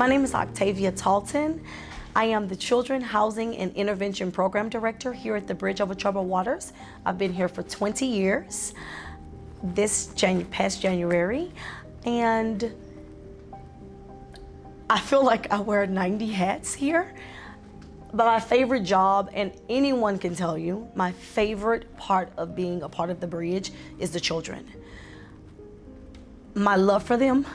My name is Octavia Talton. I am the Children Housing and Intervention Program Director here at the Bridge Over Troubled Waters. I've been here for 20 years, this past January, and I feel like I wear 90 hats here. But my favorite job, and anyone can tell you, my favorite part of being a part of the Bridge is the children. My love for them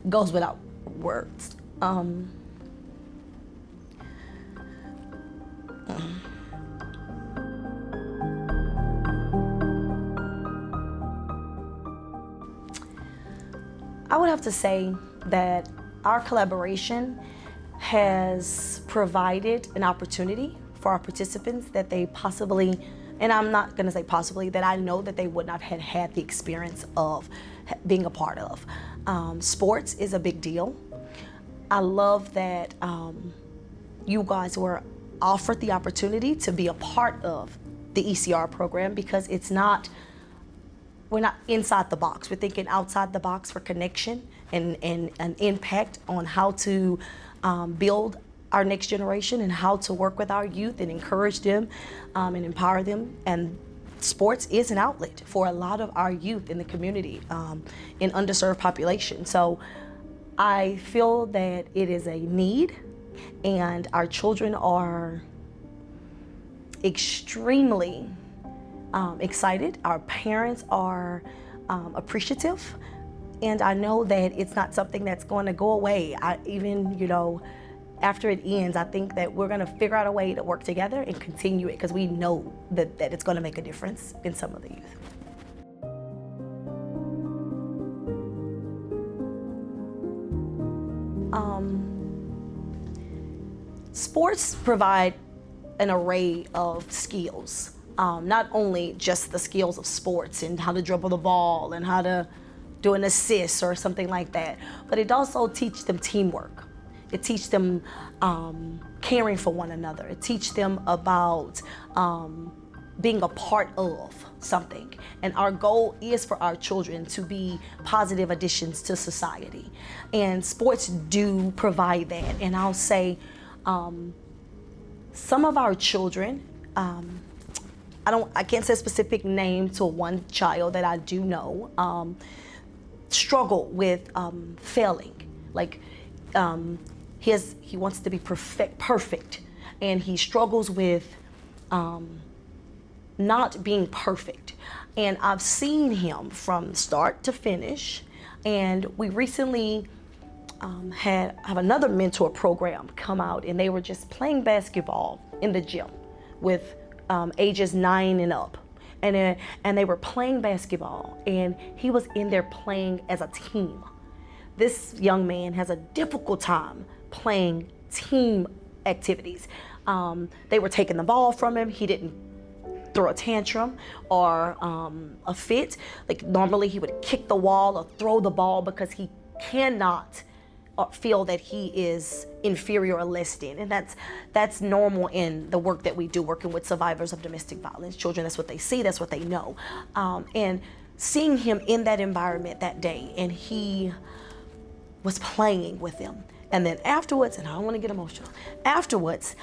goes without words. I would have to say that our collaboration has provided an opportunity for our participants that they possibly, and I'm not gonna say possibly, that I know that they would not have had the experience of being a part of. Sports is a big deal. I love that you guys were offered the opportunity to be a part of the ECR program, because we're not inside the box. We're thinking outside the box for connection and an impact on how to build our next generation and how to work with our youth and encourage them and empower them. And sports is an outlet for a lot of our youth in the community, in underserved population. So I feel that it is a need, and our children are extremely excited. Our parents are appreciative, and I know that it's not something that's going to go away. After it ends, I think that we're going to figure out a way to work together and continue it, because we know that it's going to make a difference in some of the youth. Sports provide an array of skills. Not only just the skills of sports and how to dribble the ball and how to do an assist or something like that, but it also teaches them teamwork. It teaches them caring for one another. It teaches them about being a part of something. And our goal is for our children to be positive additions to society. And sports do provide that. And I'll say some of our children, I can't say a specific name to one child that I do know, struggle with failing. Like he wants to be perfect, and he struggles with not being perfect. And I've seen him from start to finish. And we recently have another mentor program come out, and they were just playing basketball in the gym with ages 9 and up, and they were playing basketball, and he was in there playing as a team. This young man has a difficult time playing team activities. They were taking the ball from him. He didn't throw a tantrum or a fit. Like normally he would kick the wall or throw the ball because he cannot feel that he is inferior or less than. And that's normal in the work that we do, working with survivors of domestic violence children. That's what they see, that's what they know. And seeing him in that environment that day, and he was playing with them. And then afterwards, and I don't want to get emotional, afterwards,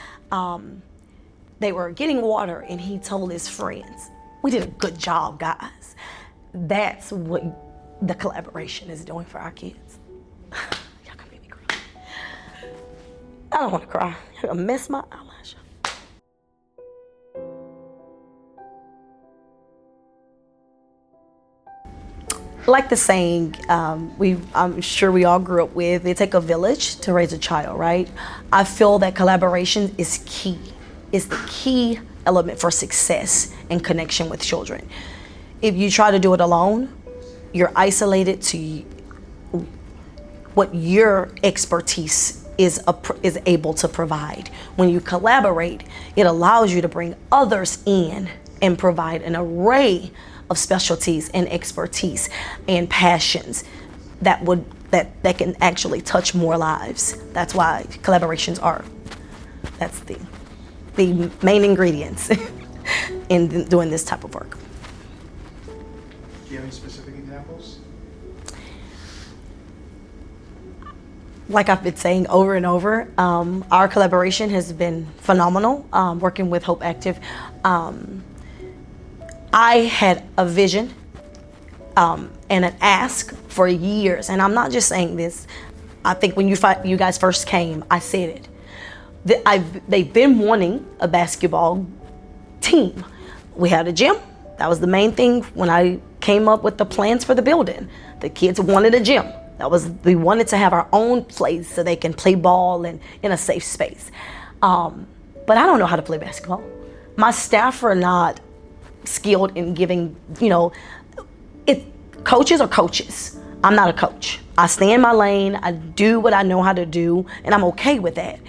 they were getting water, and he told his friends, "We did a good job, guys." That's what the collaboration is doing for our kids. I don't want to cry. You're gonna mess my eyelash up. Like the saying, I'm sure we all grew up with, it takes a village to raise a child, right? I feel that collaboration is key. It's the key element for success and connection with children. If you try to do it alone, you're isolated to what your expertise is able to provide. When you collaborate, it allows you to bring others in and provide an array of specialties and expertise and passions that can actually touch more lives. That's why collaborations that's the main ingredients. in doing this type of work. Do you have any specific examples? Like I've been saying over and over, our collaboration has been phenomenal, working with Hope Active. I had a vision and an ask for years, and I'm not just saying this. I think when you guys first came, I said it. They've been wanting a basketball team. We had a gym. That was the main thing when I came up with the plans for the building. The kids wanted a gym. We wanted to have our own place so they can play ball and in a safe space. But I don't know how to play basketball. My staff are not skilled in giving, coaches are coaches. I'm not a coach. I stay in my lane. I do what I know how to do, and I'm okay with that.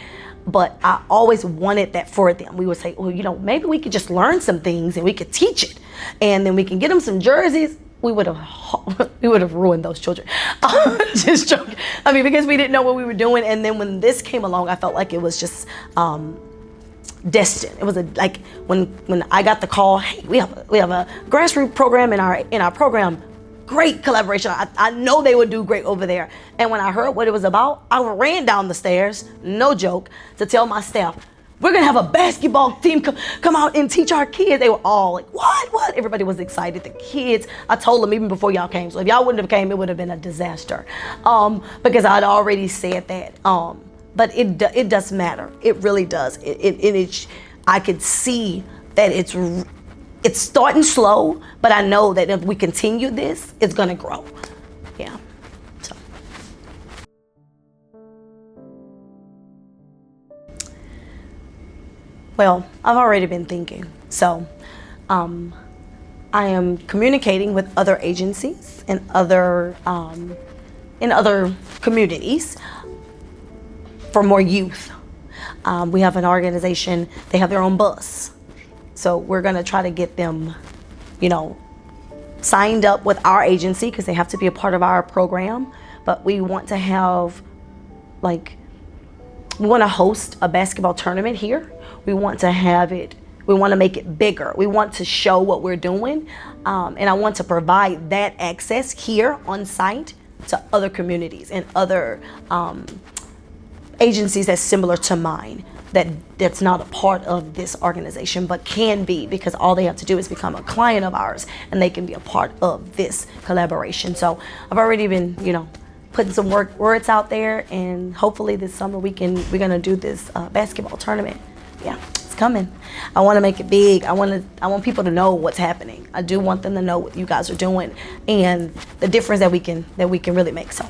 But I always wanted that for them. We would say, well, maybe we could just learn some things and we could teach it, and then we can get them some jerseys. We would have ruined those children. Just joking. I mean, because we didn't know what we were doing, and then when this came along, I felt like it was just destined. It was like when I got the call, hey, we have a grassroots program in our program. Great collaboration. I know they would do great over there. And when I heard what it was about, I ran down the stairs, no joke, to tell my staff, we're gonna have a basketball team come out and teach our kids. They were all like, what? Everybody was excited. The kids, I told them even before y'all came. So if y'all wouldn't have came, it would have been a disaster. Because I'd already said that. But it does matter. It really does. I could see that it's starting slow, but I know that if we continue this, it's gonna grow. Yeah. So. Well, I've already been thinking. So, I am communicating with other agencies and other in other communities for more youth. We have an organization. They have their own bus. So we're gonna try to get them, signed up with our agency because they have to be a part of our program. But we want to have, we want to host a basketball tournament here. We want to make it bigger. We want to show what we're doing. And I want to provide that access here on site to other communities and other agencies that's similar to mine. That's not a part of this organization, but can be, because all they have to do is become a client of ours and they can be a part of this collaboration. So I've already been, putting some words out there, and hopefully this summer we're gonna do this basketball tournament. Yeah, it's coming. I want to make it big. I want people to know what's happening. I do want them to know what you guys are doing and the difference that we can really make. So.